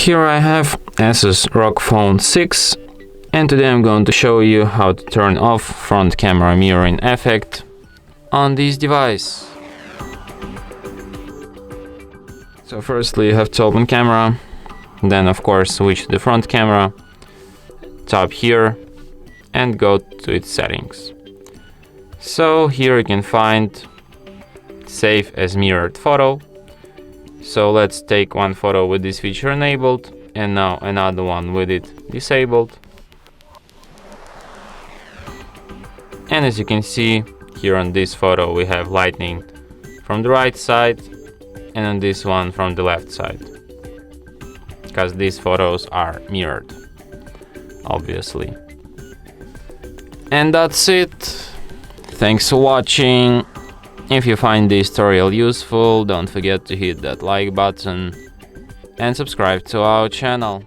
Here I have Asus ROG Phone 6, and today I'm going to show you how to turn off front camera mirroring effect on this device. So firstly you have to open camera, then of course switch to the front camera, tap here and go to its settings. So here you can find save as mirrored photo. So let's take one photo with this feature enabled and now another one with it disabled. And as you can see here on this photo we have lighting from the right side and on this one from the left side, because these photos are mirrored, obviously. And that's it. Thanks for watching. If you find this tutorial useful, don't forget to hit that like button and subscribe to our channel.